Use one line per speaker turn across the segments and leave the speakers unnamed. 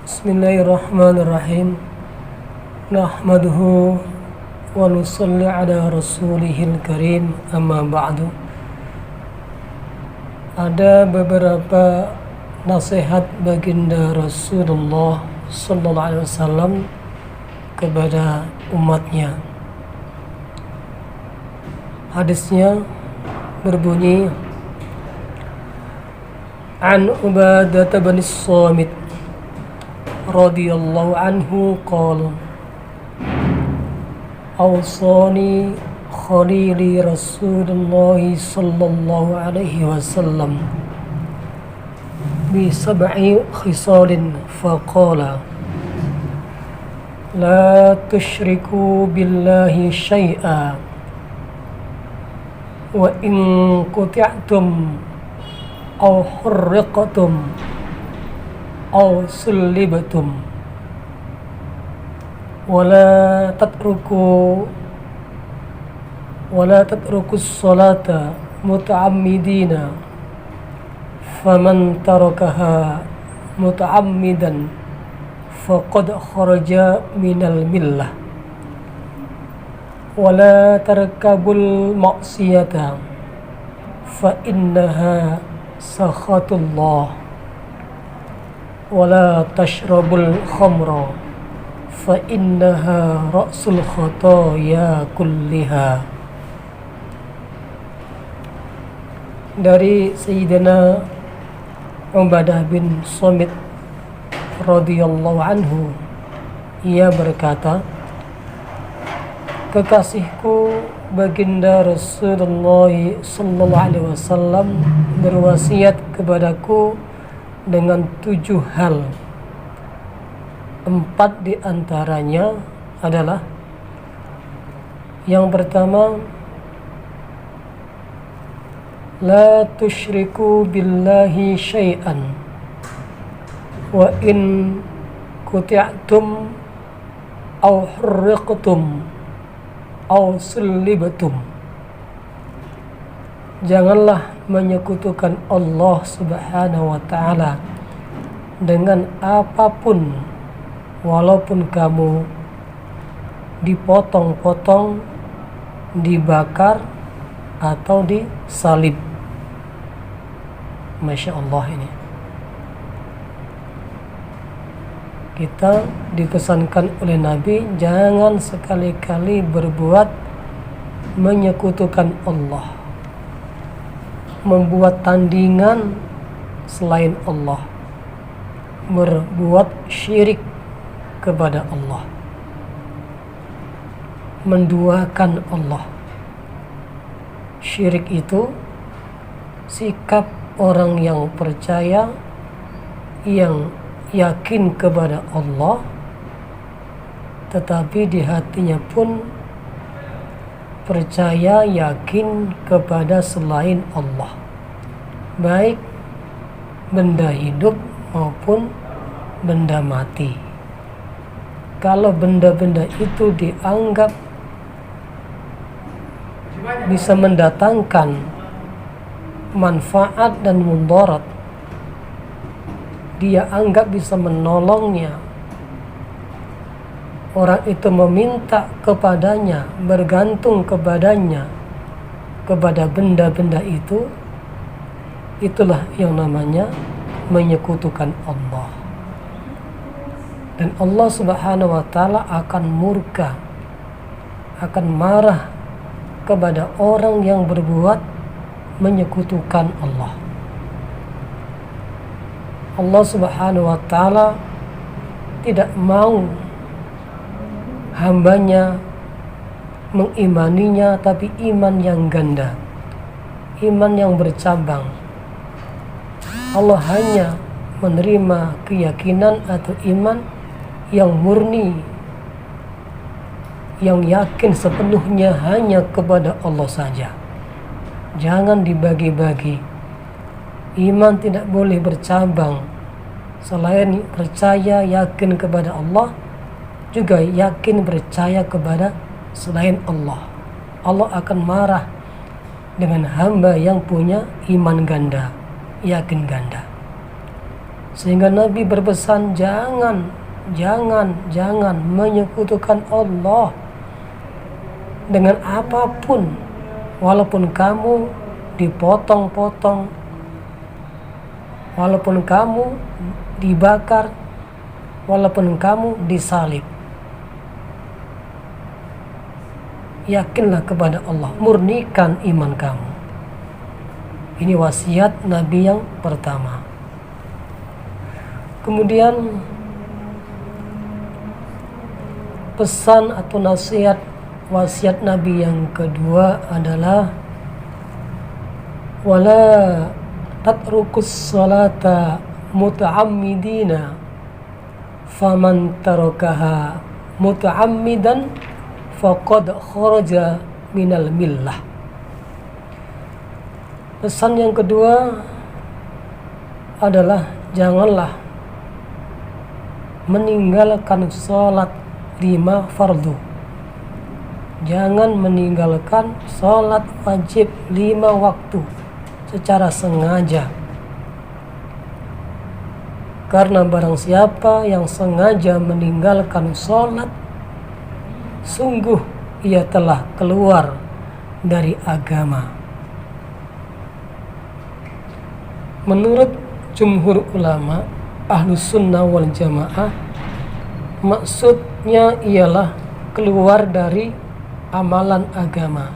Bismillahirrahmanirrahim. Nahmaduhu wa nusalli ala rasulihil karim, amma ba'du. Ada beberapa nasihat baginda Rasulullah sallallahu alaihi wasallam kepada umatnya. Hadisnya berbunyi, An Ubadah bin Samit radhiyallahu anhu qala awsani khalili Rasulullah sallallahu alaihi wasallam bi sab'i khisalin faqala la tushriku billahi syai'a wa in quti'tum aw hurriqtum aw sulibtum wala tatruku as-salata muta'ammidina faman tarakaha muta'ammidan faqad kharaja minal millah wala tarkabul ma'siyata fa innaha sakhatullah wala tashrabul khamra fa innaha ra'sul khataya kulliha. Dari Sayyidina Ubadah bin Samit radhiyallahu anhu, ia berkata, kekasihku baginda Rasulullah sallallahu alaihi wasallam berwasiat kepadaku dengan 7 hal. 4 di antaranya adalah, yang pertama, la tusyriku billahi syai'an wa in quti'tum aw hurriqtum aw sulibtum. Janganlah menyekutukan Allah subhanahu wa ta'ala dengan apapun, walaupun kamu dipotong-potong, dibakar, atau disalib. Masya Allah, ini kita dipesankan oleh Nabi, jangan sekali-kali berbuat menyekutukan Allah, membuat tandingan selain Allah, berbuat syirik kepada Allah, menduakan Allah. Syirik itu sikap orang yang percaya, yang yakin kepada Allah, tetapi di hatinya pun percaya, yakin kepada selain Allah, baik benda hidup maupun benda mati. Kalau benda-benda itu dianggap bisa mendatangkan manfaat dan mudarat, dia anggap bisa menolongnya, orang itu meminta kepadanya, bergantung kepadanya, kepada benda-benda itu, itulah yang namanya menyekutukan Allah. Dan Allah subhanahu wa ta'ala akan murka, akan marah kepada orang yang berbuat menyekutukan Allah. Allah subhanahu wa ta'ala tidak mau hambanya mengimaninya, tapi iman yang ganda, iman yang bercabang. Allah hanya menerima keyakinan atau iman yang murni, yang yakin sepenuhnya hanya kepada Allah saja. Jangan dibagi-bagi. Iman tidak boleh bercabang. Selain percaya, yakin kepada Allah, juga yakin percaya kepada selain Allah. Allah akan marah dengan hamba yang punya iman ganda, yakin ganda. Sehingga Nabi berpesan jangan menyekutukan Allah dengan apapun, walaupun kamu dipotong-potong, walaupun kamu dibakar, walaupun kamu disalib. Yakinlah kepada Allah, murnikan iman kamu. Ini wasiat Nabi yang pertama. Kemudian pesan atau nasihat wasiat Nabi yang kedua adalah wala tatrukus salata muta'ammidina faman tarakaha muta'ammidan faqad kharaja minal millah. Pesan yang kedua adalah janganlah meninggalkan sholat 5 fardu. Jangan meninggalkan sholat wajib 5 waktu secara sengaja. Karena barang siapa yang sengaja meninggalkan sholat, sungguh ia telah keluar dari agama. Menurut jumhur ulama Ahlus Sunnah wal Jamaah, maksudnya ialah keluar dari amalan agama,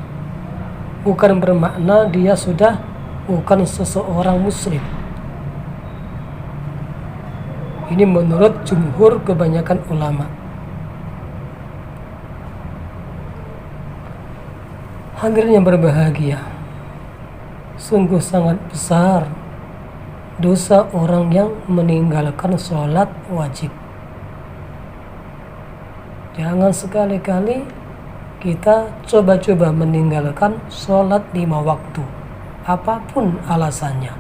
bukan bermakna dia sudah bukan seseorang muslim. Ini menurut jumhur kebanyakan ulama. Hadirin yang berbahagia, sungguh sangat besar dosa orang yang meninggalkan sholat wajib. Jangan sekali-kali kita coba-coba meninggalkan sholat 5 waktu, apapun alasannya.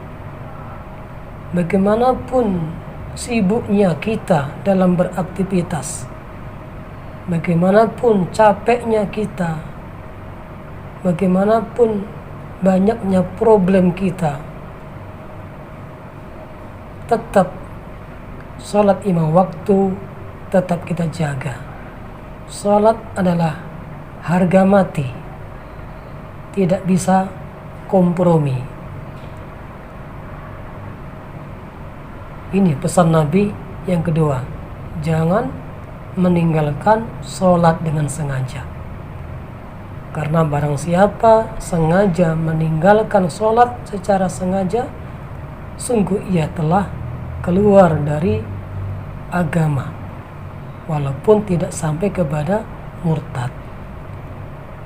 Bagaimanapun sibuknya kita dalam beraktivitas, bagaimanapun capeknya kita, bagaimanapun banyaknya problem kita, tetap sholat 5 waktu tetap kita jaga. Sholat adalah harga mati, tidak bisa kompromi. Ini pesan Nabi yang kedua, jangan meninggalkan sholat dengan sengaja. Karena barang siapa sengaja meninggalkan sholat secara sengaja, sungguh ia telah keluar dari agama, walaupun tidak sampai kepada murtad,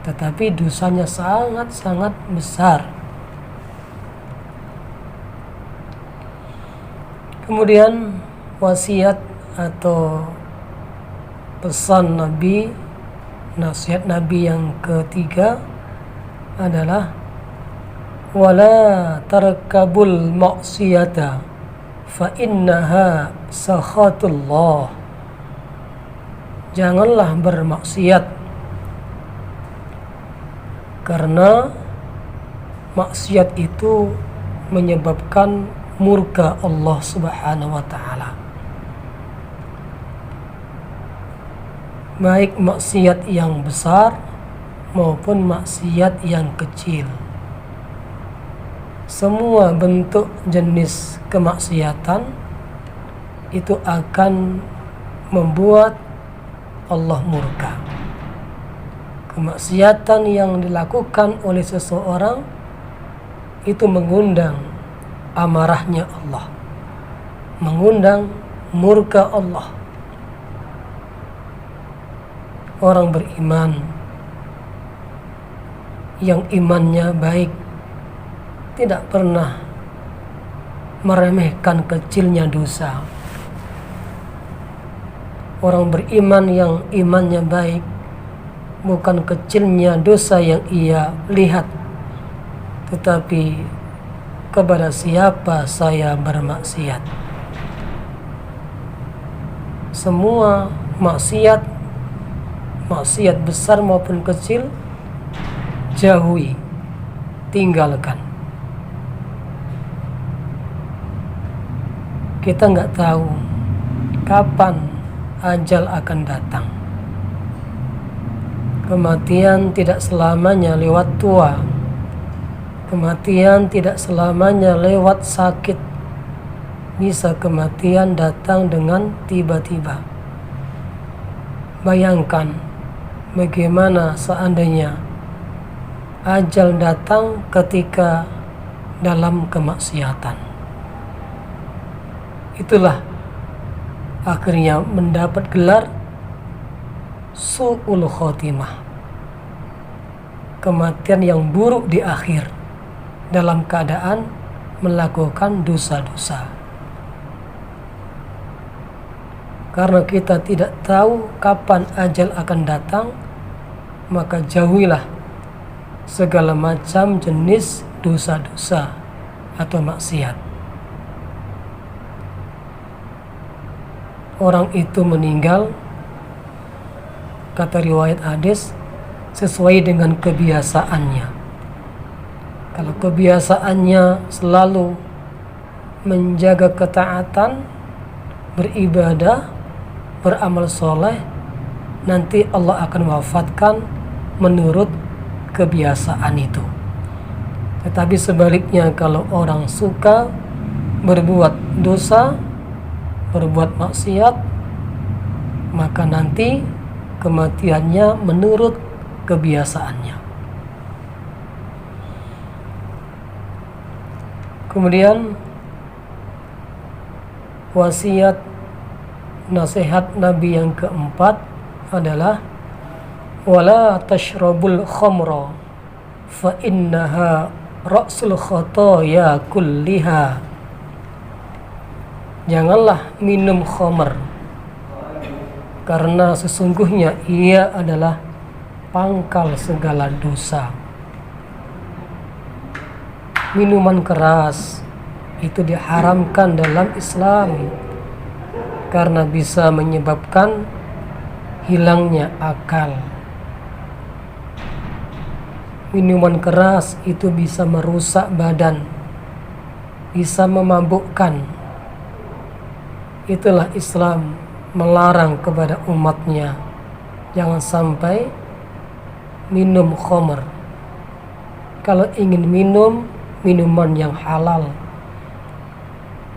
tetapi dosanya sangat-sangat besar. Kemudian wasiat atau pesan Nabi, nasihat Nabi yang ketiga adalah wala tarkabul maksiyata fa innaha sakhatullah. Janganlah bermaksiat, karena maksiat itu menyebabkan murka Allah Subhanahu wa ta'ala. Baik maksiat yang besar maupun maksiat yang kecil. Semua bentuk jenis kemaksiatan itu akan membuat Allah murka. Kemaksiatan yang dilakukan oleh seseorang itu mengundang amarahnya Allah, mengundang murka Allah. Orang beriman yang imannya baik tidak pernah meremehkan kecilnya dosa. Orang beriman yang imannya baik, bukan kecilnya dosa yang ia lihat, tetapi kepada siapa saya bermaksiat. Semua maksiat besar maupun kecil, jauhi, tinggalkan. kita nggak tahu kapan ajal akan datang. Kematian tidak selamanya lewat tua. Kematian tidak selamanya lewat sakit. Bisa kematian datang dengan tiba-tiba. Bayangkan bagaimana seandainya ajal datang ketika dalam kemaksiatan. Itulah akhirnya mendapat gelar su'ul khotimah, kematian yang buruk di akhir dalam keadaan melakukan dosa-dosa. Karena kita tidak tahu kapan ajal akan datang, maka jauhilah segala macam jenis dosa-dosa atau maksiat. Orang itu meninggal, kata riwayat hadis, sesuai dengan kebiasaannya. Kalau kebiasaannya selalu menjaga ketaatan, beribadah, beramal soleh, nanti Allah akan wafatkan menurut kebiasaan itu. Tetapi sebaliknya, kalau orang suka berbuat dosa, berbuat maksiat, maka nanti kematiannya menurut kebiasaannya. Kemudian wasiat nasihat Nabi yang keempat adalah wala tashrabul khamra fa innaha ra'sul khotoya kulliha. Janganlah minum khamr, karena sesungguhnya ia adalah pangkal segala dosa. Minuman keras itu diharamkan dalam Islam karena bisa menyebabkan hilangnya akal. Minuman keras itu bisa merusak badan, bisa memabukkan. Itulah Islam melarang kepada umatnya jangan sampai minum khamr. Kalau ingin minum minuman yang halal,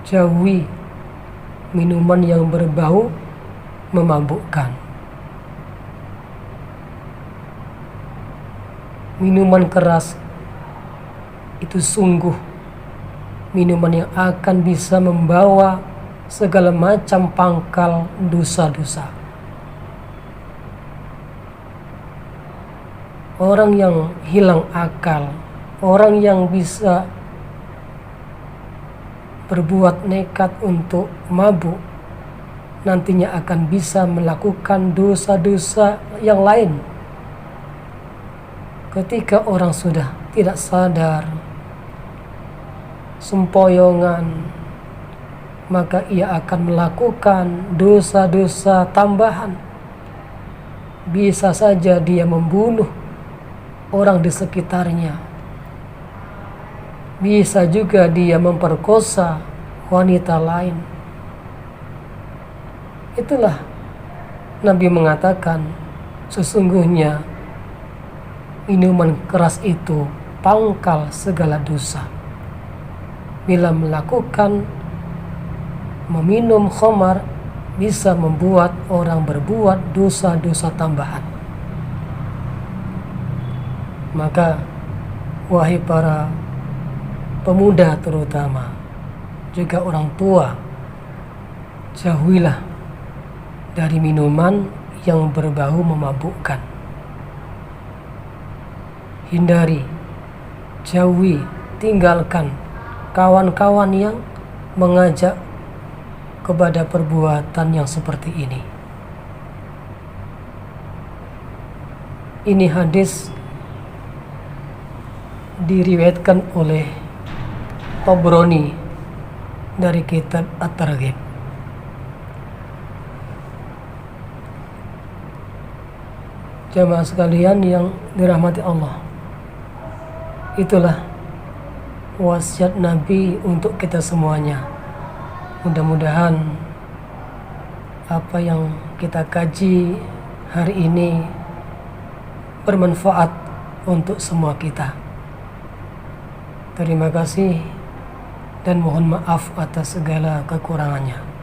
jauhi minuman yang berbau memabukkan. Minuman keras itu sungguh minuman yang akan bisa membawa segala macam pangkal dosa-dosa. Orang yang hilang akal, orang yang bisa berbuat nekat untuk mabuk, nantinya akan bisa melakukan dosa-dosa yang lain. Ketika orang sudah tidak sadar, sempoyongan, maka ia akan melakukan dosa-dosa tambahan. Bisa saja dia membunuh orang di sekitarnya. Bisa juga dia memperkosa wanita lain. Itulah Nabi mengatakan, sesungguhnya minuman keras itu pangkal segala dosa. Bila meminum khamar bisa membuat orang berbuat dosa-dosa tambahan. Maka wahai para pemuda terutama, juga orang tua, jauhilah dari minuman yang berbau memabukkan. Hindari, jauhi, tinggalkan kawan-kawan yang mengajak kepada perbuatan yang seperti ini. Ini hadis diriwayatkan oleh Tabrani dari kitab At-Targhib. Jamaah sekalian yang dirahmati Allah, itulah wasiat Nabi untuk kita semuanya. Mudah-mudahan apa yang kita kaji hari ini bermanfaat untuk semua kita. Terima kasih dan mohon maaf atas segala kekurangannya.